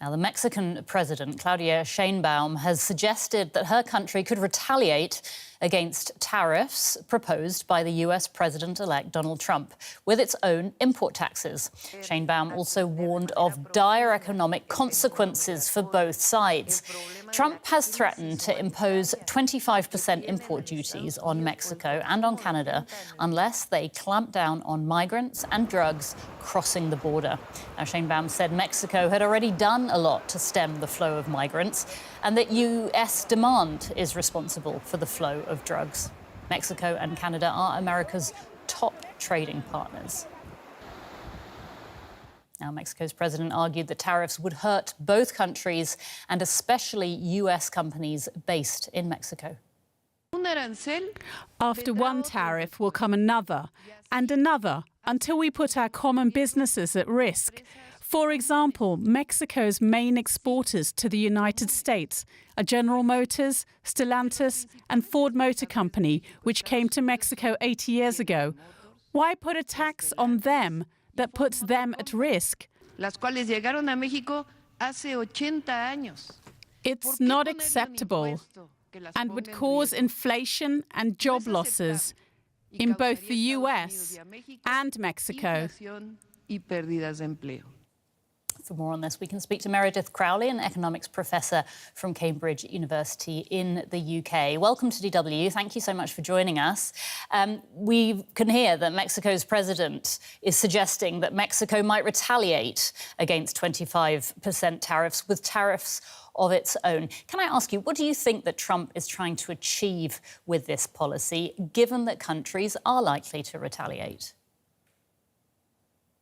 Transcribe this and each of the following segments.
Now, the Mexican President, Claudia Sheinbaum, has suggested that her country could retaliate against tariffs proposed by the US President-elect Donald Trump with its own import taxes. Sheinbaum also warned of dire economic consequences for both sides. Trump has threatened to impose 25% import duties on Mexico and on Canada unless they clamp down on migrants and drugs crossing the border. Now, Sheinbaum said Mexico had already done a lot to stem the flow of migrants and that US demand is responsible for the flow of drugs. Mexico and Canada are America's top trading partners. Now, Mexico's president argued that tariffs would hurt both countries and especially US companies based in Mexico. After one tariff will come another and another until we put our common businesses at risk. For example, Mexico's main exporters to the United States are General Motors, Stellantis and Ford Motor Company, which came to Mexico 80 years ago. Why put a tax on them that puts them at risk? It's not acceptable and would cause inflation and job losses in both the US and Mexico. For more on this, we can speak to Meredith Crowley, an economics professor from Cambridge University in the UK. Welcome to DW. Thank you so much for joining us. We can hear that Mexico's president is suggesting that Mexico might retaliate against 25% tariffs with tariffs of its own. Can I ask you, what do you think that Trump is trying to achieve with this policy, given that countries are likely to retaliate?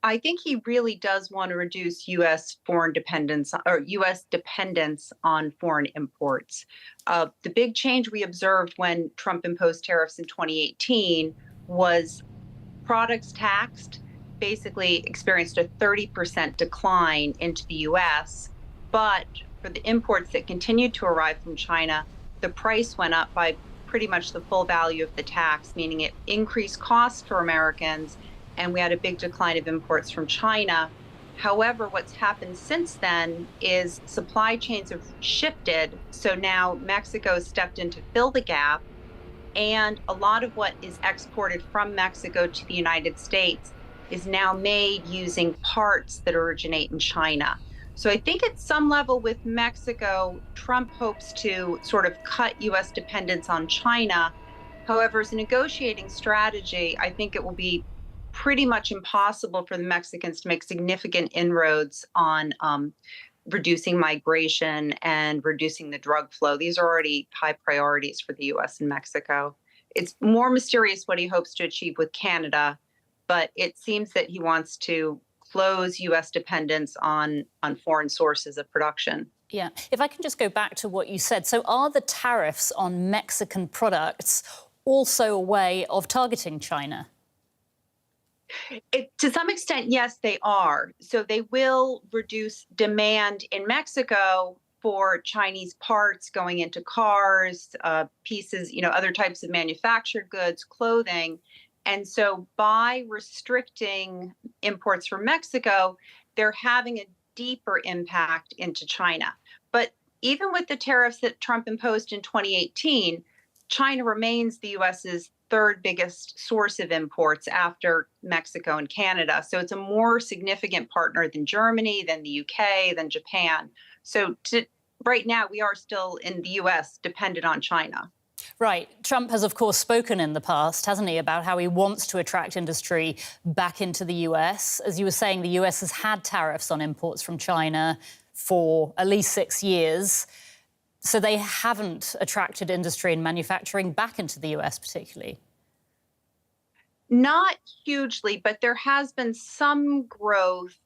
I think he really does want to reduce U.S. foreign dependence or U.S. dependence on foreign imports. The big change we observed when Trump imposed tariffs in 2018 was products taxed basically experienced a 30% decline into the U.S. But for the imports that continued to arrive from China, the price went up by pretty much the full value of the tax, meaning it increased costs for Americans. And we had a big decline of imports from China. However, what's happened since then is supply chains have shifted. So now Mexico has stepped in to fill the gap. And a lot of what is exported from Mexico to the United States is now made using parts that originate in China. So I think at some level with Mexico, Trump hopes to sort of cut U.S. dependence on China. However, as a negotiating strategy, I think it will be pretty much impossible for the Mexicans to make significant inroads on reducing migration and reducing the drug flow. These are already high priorities for the U.S. and Mexico. It's more mysterious what he hopes to achieve with Canada, but it seems that he wants to close U.S. dependence on foreign sources of production. Yeah. If I can just go back to what you said. So are the tariffs on Mexican products also a way of targeting China? To some extent, yes, they are. So they will reduce demand in Mexico for Chinese parts going into cars, pieces, other types of manufactured goods, clothing. And so by restricting imports from Mexico, they're having a deeper impact into China. But even with the tariffs that Trump imposed in 2018, China remains the U.S.'s third biggest source of imports after Mexico and Canada. So it's a more significant partner than Germany, than the UK, than Japan. So right now, we are still in the US dependent on China. Right. Trump has, of course, spoken in the past, hasn't he, about how he wants to attract industry back into the US. As you were saying, the US has had tariffs on imports from China for at least 6 years. So they haven't attracted industry and manufacturing back into the US particularly? Not hugely, but there has been some growth,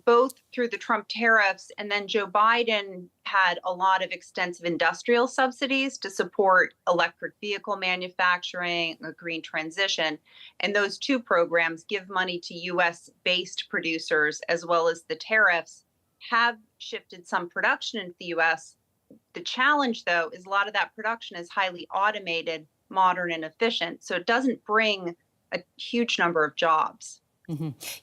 both through the Trump tariffs, and then Joe Biden had a lot of extensive industrial subsidies to support electric vehicle manufacturing, a green transition. And those two programs give money to US-based producers, as well as the tariffs have shifted some production into the US. The challenge, though, is a lot of that production is highly automated, modern, and efficient. So it doesn't bring a huge number of jobs.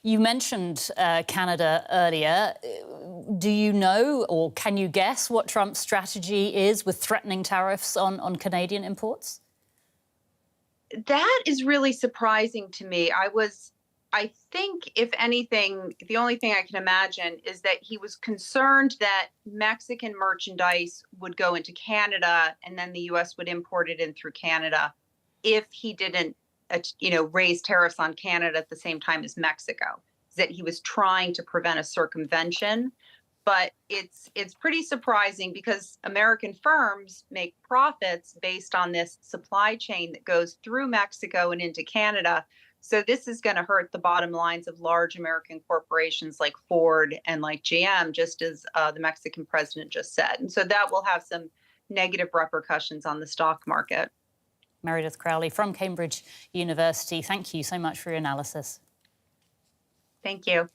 You mentioned Canada earlier. Do you know or can you guess what Trump's strategy is with threatening tariffs on Canadian imports? That is really surprising to me. I think, if anything, the only thing I can imagine is that he was concerned that Mexican merchandise would go into Canada and then the US would import it in through Canada if he didn't raise tariffs on Canada at the same time as Mexico. That he was trying to prevent a circumvention. But it's pretty surprising because American firms make profits based on this supply chain that goes through Mexico and into Canada. So this is going to hurt the bottom lines of large American corporations like Ford and like GM, just as the Mexican president just said. And so that will have some negative repercussions on the stock market. Meredith Crowley from Cambridge University, thank you so much for your analysis. Thank you.